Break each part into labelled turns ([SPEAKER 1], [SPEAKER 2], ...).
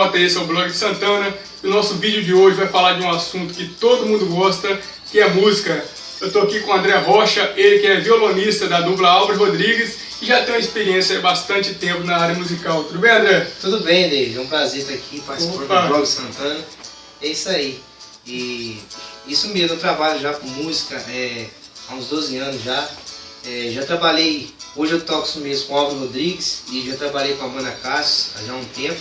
[SPEAKER 1] volta, esse é o Blog de Santana. E o nosso vídeo de hoje vai falar de um assunto que todo mundo gosta, que é música. Eu estou aqui com o André Rocha, ele que é violonista da dupla Álvares Rodrigues e já tem uma experiência há bastante tempo na área musical. Tudo bem, André?
[SPEAKER 2] Tudo bem, David. É um prazer estar aqui participando do Blog de Santana. É isso aí. E isso mesmo, eu trabalho já com música há uns 12 anos já. Já trabalhei, hoje eu toco isso mesmo com o Álvares Rodrigues e já trabalhei com a banda Cassius há já um tempo.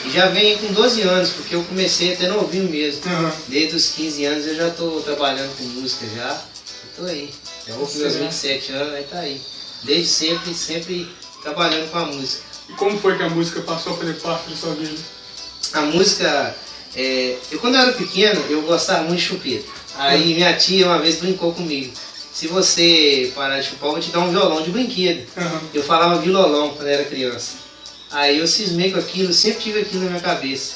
[SPEAKER 2] E já venho com 12 anos, porque eu comecei até novinho mesmo. Desde os 15 anos eu já estou trabalhando com música já. Estou aí. Já vou com meus 27 anos, aí tá aí. Desde sempre trabalhando com a música.
[SPEAKER 1] E como foi que a música passou a fazer parte da sua vida?
[SPEAKER 2] A música, quando eu era pequeno, eu gostava muito de chupeta. Aí minha tia uma vez brincou comigo. Se você parar de chupar, eu vou te dar um violão de brinquedo. Eu falava violão quando eu era criança. Aí eu cismei com aquilo, sempre tive aquilo na minha cabeça.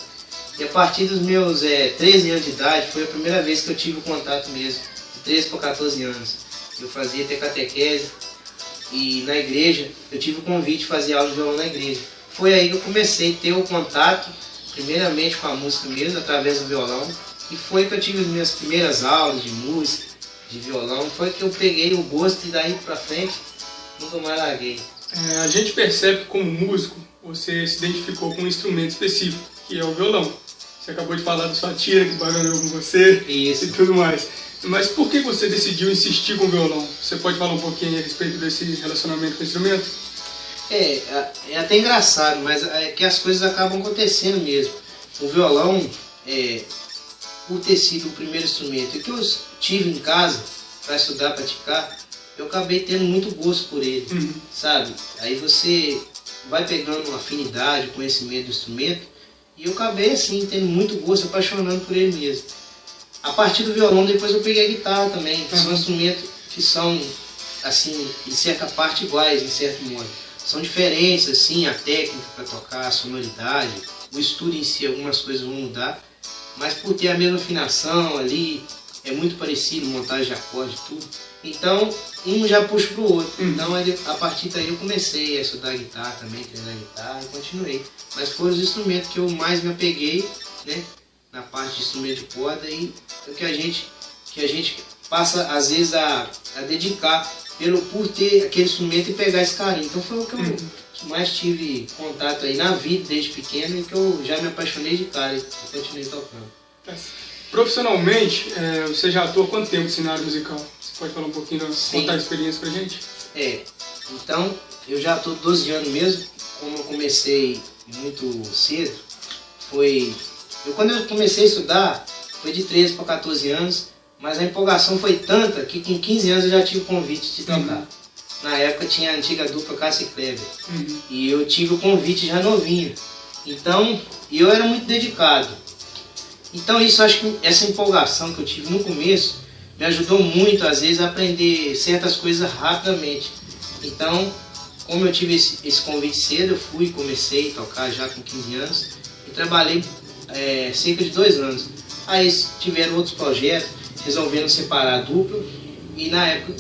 [SPEAKER 2] E a partir dos meus 13 anos de idade, foi a primeira vez que eu tive o contato mesmo. De 13 para 14 anos. Eu fazia até catequese. E na igreja, eu tive o convite de fazer aula de violão na igreja. Foi aí que eu comecei a ter o contato, primeiramente com a música mesmo, através do violão. E foi que eu tive as minhas primeiras aulas de música, de violão. Foi que eu peguei o gosto e daí pra frente, nunca mais larguei.
[SPEAKER 1] A gente percebe que como músico, você se identificou com um instrumento específico, que é o violão. Você acabou de falar da sua tia que batalhou com você.
[SPEAKER 2] Isso.
[SPEAKER 1] E tudo mais. Mas por que você decidiu insistir com o violão? Você pode falar um pouquinho a respeito desse relacionamento com o instrumento?
[SPEAKER 2] É até engraçado, mas é que as coisas acabam acontecendo mesmo. O violão, por ter sido o primeiro instrumento que eu tive em casa para estudar, praticar, eu acabei tendo muito gosto por ele, sabe? Aí você vai pegando uma afinidade, conhecimento do instrumento, e eu acabei assim, tendo muito gosto, apaixonando por ele mesmo. A partir do violão, depois eu peguei a guitarra também, que são instrumentos que são, assim, em certa parte iguais, em certo modo. São diferentes, assim, a técnica para tocar, a sonoridade, o estudo em si, algumas coisas vão mudar, mas por ter a mesma afinação ali, é muito parecido, montagem de acorde, tudo. Então, um já puxa pro outro. Então, a partir daí eu comecei a estudar guitarra também, treinar guitarra e continuei. Mas foram os instrumentos que eu mais me apeguei, né? Na parte de instrumento de corda e o que a gente passa às vezes a dedicar por ter aquele instrumento e pegar esse carinho. Então foi o que eu mais tive contato aí na vida desde pequeno e que eu já me apaixonei de cara e continuei tocando.
[SPEAKER 1] Profissionalmente, você já atua há quanto tempo assim, na área musical? Você pode falar um pouquinho, contar a experiência pra gente?
[SPEAKER 2] Então eu já estou 12 anos mesmo. Como eu comecei muito cedo, quando eu comecei a estudar, foi de 13 para 14 anos, mas a empolgação foi tanta que com 15 anos eu já tive o convite de tocar. Na época tinha a antiga dupla Cássio e Kleber, e eu tive o convite já novinho. Então, eu era muito dedicado. Então isso, acho que essa empolgação que eu tive no começo me ajudou muito, às vezes, a aprender certas coisas rapidamente. Então, como eu tive esse convite cedo, eu comecei a tocar já com 15 anos e trabalhei cerca de 2 anos. Aí tiveram outros projetos, resolvendo separar a dupla e na época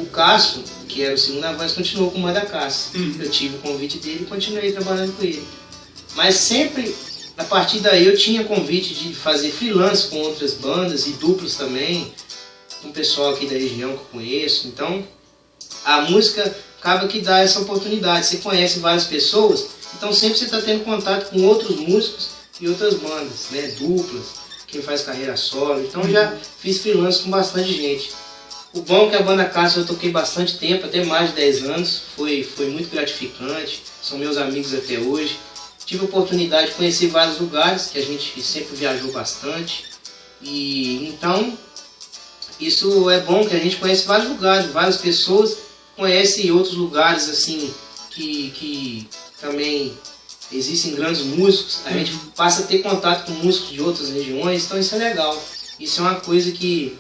[SPEAKER 2] o Cássio, que era o segunda voz, continuou com o da Cássio. Eu tive o convite dele e continuei trabalhando com ele. Mas sempre, a partir daí, eu tinha convite de fazer freelance com outras bandas e duplas também, com o pessoal aqui da região que eu conheço. Então, a música acaba que dá essa oportunidade. Você conhece várias pessoas, então sempre você está tendo contato com outros músicos e outras bandas, né? Duplas, quem faz carreira solo. Então já fiz freelance com bastante gente. O bom é que a banda Cássio eu toquei bastante tempo, até mais de 10 anos. Foi muito gratificante, são meus amigos até hoje. Tive a oportunidade de conhecer vários lugares, que a gente sempre viajou bastante. E então, isso é bom, que a gente conhece vários lugares, várias pessoas, conhece outros lugares assim que também existem grandes músicos. A gente passa a ter contato com músicos de outras regiões, então isso é legal. Isso é uma coisa que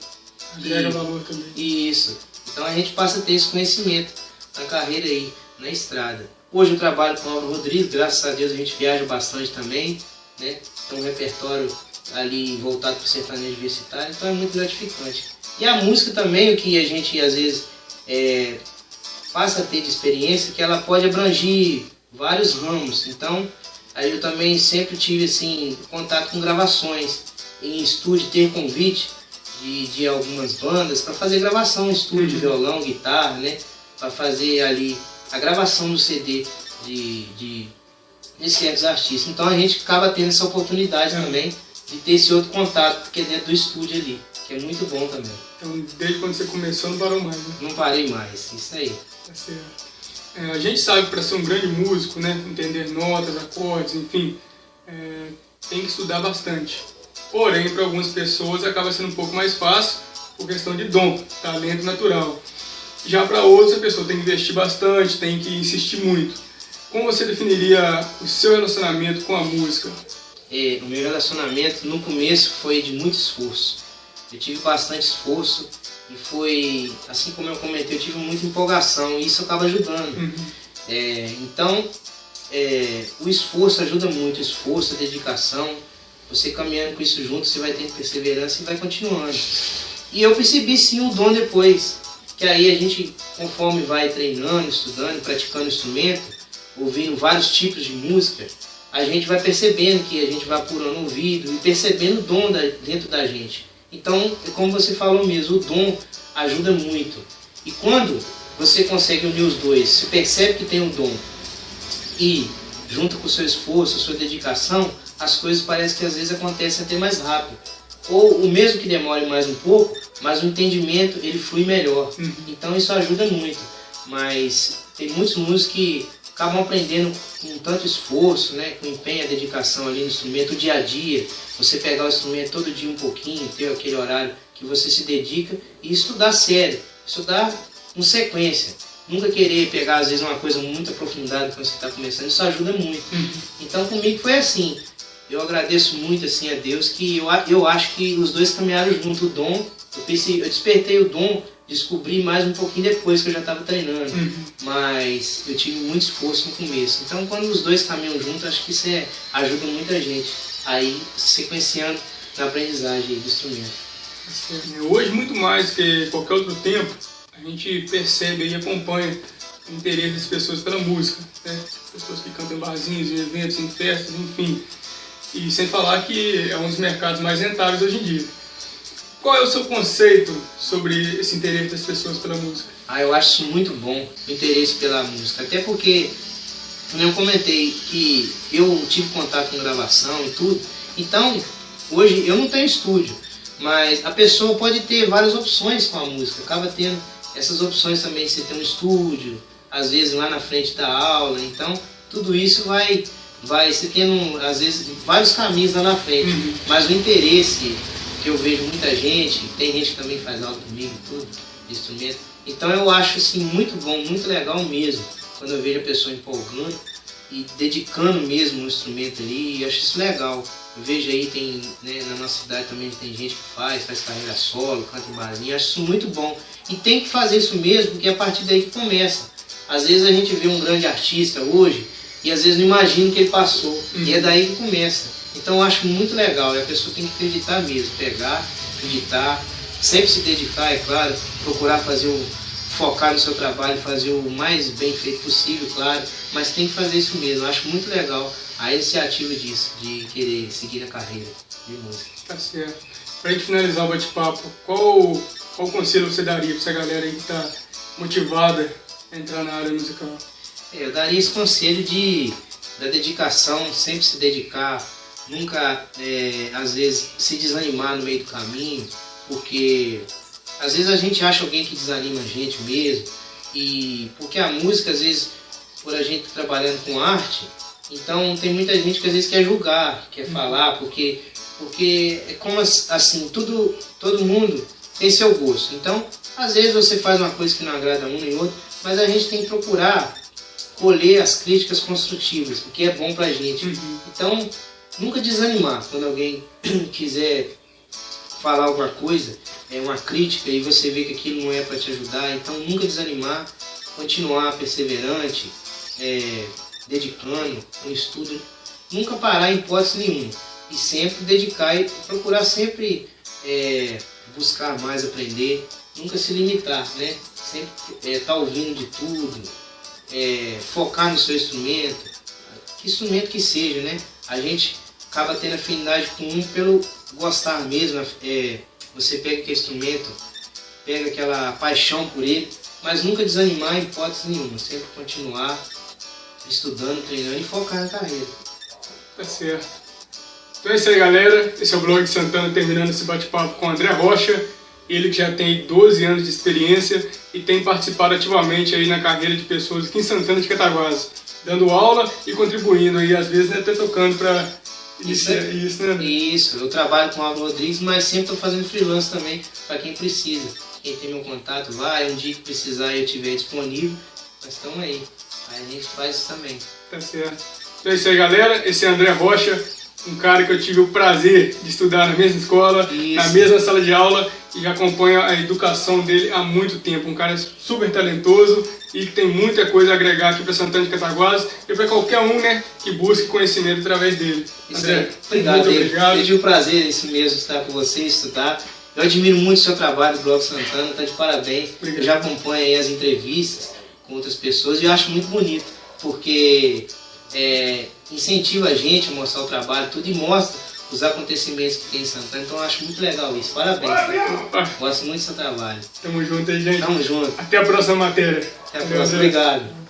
[SPEAKER 1] agrega valor também.
[SPEAKER 2] Isso. Então a gente passa a ter esse conhecimento na carreira aí, na estrada. Hoje eu trabalho com o Álvares Rodrigues, graças a Deus a gente viaja bastante também, né? Então um repertório ali voltado para o sertanejo universitário, então é muito gratificante. E a música também, o que a gente às vezes passa a ter de experiência, que ela pode abranger vários ramos. Então Aí eu também sempre tive assim, contato com gravações em estúdio, ter convite de algumas bandas para fazer gravação em estúdio, violão, guitarra, né? Para fazer ali a gravação do CD de certos artistas. Então a gente acaba tendo essa oportunidade também de ter esse outro contato que é dentro do estúdio ali, que é muito bom também.
[SPEAKER 1] Então, desde quando você começou, não parou mais, né?
[SPEAKER 2] Não parei mais, isso aí.
[SPEAKER 1] Tá certo. A gente sabe que para ser um grande músico, né, entender notas, acordes, enfim, tem que estudar bastante. Porém, para algumas pessoas acaba sendo um pouco mais fácil por questão de dom, talento natural. Já para outras, a pessoa tem que investir bastante, tem que insistir muito. Como você definiria o seu relacionamento com a música?
[SPEAKER 2] O meu relacionamento no começo foi de muito esforço. Eu tive bastante esforço e foi, assim como eu comentei, eu tive muita empolgação e isso acaba ajudando. Então, o esforço ajuda muito, o esforço, a dedicação. Você caminhando com isso junto, você vai tendo perseverança e vai continuando. E eu percebi sim o dom depois, que aí a gente, conforme vai treinando, estudando, praticando o instrumento, ouvindo vários tipos de música, a gente vai percebendo que a gente vai apurando o ouvido e percebendo o dom dentro da gente. Então, como você falou mesmo, o dom ajuda muito. E quando você consegue unir os dois, você percebe que tem um dom e junto com o seu esforço, a sua dedicação, as coisas parecem que às vezes acontecem até mais rápido. Ou o mesmo que demore mais um pouco, mas o entendimento ele flui melhor. Então isso ajuda muito. Mas tem muitos músicos que acabam aprendendo com tanto esforço, né, com empenho, a dedicação ali no instrumento, o dia a dia, você pegar o instrumento todo dia um pouquinho, ter aquele horário que você se dedica e estudar sério, estudar com sequência. Nunca querer pegar às vezes uma coisa muito aprofundada quando você está começando, isso ajuda muito. Então comigo foi assim, eu agradeço muito assim a Deus que eu acho que os dois caminharam junto, o dom, eu despertei o dom, descobri mais um pouquinho depois que eu já estava treinando, mas eu tive muito esforço no começo. Então quando os dois caminham juntos, acho que isso ajuda muita gente aí sequenciando na aprendizagem do instrumento.
[SPEAKER 1] Hoje, muito mais que qualquer outro tempo, a gente percebe e acompanha o interesse das pessoas pela música, né? Pessoas que cantam em barzinhos, em eventos, em festas, enfim. E sem falar que é um dos mercados mais rentáveis hoje em dia. Qual é o seu conceito sobre esse interesse das pessoas pela música?
[SPEAKER 2] Eu acho isso muito bom, o interesse pela música. Até porque, como eu comentei, que eu tive contato com gravação e tudo. Então, hoje eu não tenho estúdio, mas a pessoa pode ter várias opções com a música. Acaba tendo essas opções também, você tem um estúdio, às vezes lá na frente da aula. Então, tudo isso vai você tendo, às vezes, vários caminhos lá na frente. Mas o interesse que eu vejo muita gente, tem gente que também faz aula comigo, tudo, de instrumento. Então eu acho assim muito bom, muito legal mesmo, quando eu vejo a pessoa empolgando e dedicando mesmo o instrumento ali, eu acho isso legal. Eu vejo aí, tem, né, na nossa cidade também tem gente que faz carreira solo, canta em barzinho, eu acho isso muito bom. E tem que fazer isso mesmo, porque é a partir daí que começa. Às vezes a gente vê um grande artista hoje e às vezes não imagina o que ele passou, e é daí que começa. Então eu acho muito legal, e a pessoa tem que acreditar mesmo, pegar, acreditar, sempre se dedicar, é claro, procurar focar no seu trabalho, fazer o mais bem feito possível, claro, mas tem que fazer isso mesmo. Eu acho muito legal a iniciativa disso, de querer seguir a carreira de música.
[SPEAKER 1] Tá certo. Para a gente finalizar o bate-papo, qual conselho você daria para essa galera aí que está motivada a entrar na área musical?
[SPEAKER 2] Eu daria esse conselho da dedicação, sempre se dedicar, nunca, às vezes, se desanimar no meio do caminho, porque às vezes a gente acha alguém que desanima a gente mesmo, e porque a música, às vezes, por a gente trabalhando com arte, então tem muita gente que às vezes quer julgar, quer falar, porque é como assim, todo mundo tem seu gosto. Então, às vezes você faz uma coisa que não agrada um nem outro, mas a gente tem que procurar colher as críticas construtivas, o que é bom pra gente. Então, nunca desanimar quando alguém quiser falar alguma coisa, uma crítica, e você vê que aquilo não é para te ajudar. Então nunca desanimar, continuar perseverante, dedicando, com estudo, nunca parar em hipótese nenhuma, e sempre dedicar e procurar sempre buscar mais, aprender, nunca se limitar, né? Sempre estar ouvindo de tudo, focar no seu instrumento, instrumento que seja, né? A gente acaba tendo afinidade com um pelo gostar mesmo. Você pega aquele instrumento, pega aquela paixão por ele, mas nunca desanimar em hipótese nenhuma, sempre continuar estudando, treinando e focar na carreira.
[SPEAKER 1] Tá certo. Então é isso aí, galera. Esse é o Blog de Santana, terminando esse bate-papo com o André Rocha. Ele que já tem 12 anos de experiência e tem participado ativamente aí na carreira de pessoas aqui em Santana de Cataguases, dando aula e contribuindo aí, às vezes, né, até tocando para iniciar isso, né?
[SPEAKER 2] Isso, eu trabalho com o Álvaro Rodrigues, mas sempre estou fazendo freelance também para quem precisa. Quem tem meu contato, vai, um dia que precisar e eu estiver disponível, nós estamos aí. Aí a gente faz isso também.
[SPEAKER 1] Tá certo. Então é isso aí, galera. Esse é André Rocha, um cara que eu tive o prazer de estudar na mesma escola, na mesma sala de aula, e já acompanho a educação dele há muito tempo. Um cara super talentoso e que tem muita coisa a agregar aqui para Santana de Cataguases e para qualquer um, né, que busque conhecimento através dele.
[SPEAKER 2] André, obrigado. Muito obrigado. Eu tive o prazer, isso mesmo, estar com você, estudar. Eu admiro muito o seu trabalho do Blog Santana, está de parabéns. Obrigado. Eu já acompanho aí as entrevistas com outras pessoas e eu acho muito bonito, porque incentiva a gente a mostrar o trabalho, tudo, e mostra os acontecimentos que tem em Santana. Então eu acho muito legal isso. Parabéns. Gosto muito do seu trabalho.
[SPEAKER 1] Tamo junto aí, gente.
[SPEAKER 2] Tamo junto.
[SPEAKER 1] Até a próxima matéria.
[SPEAKER 2] Até a próxima. Obrigado.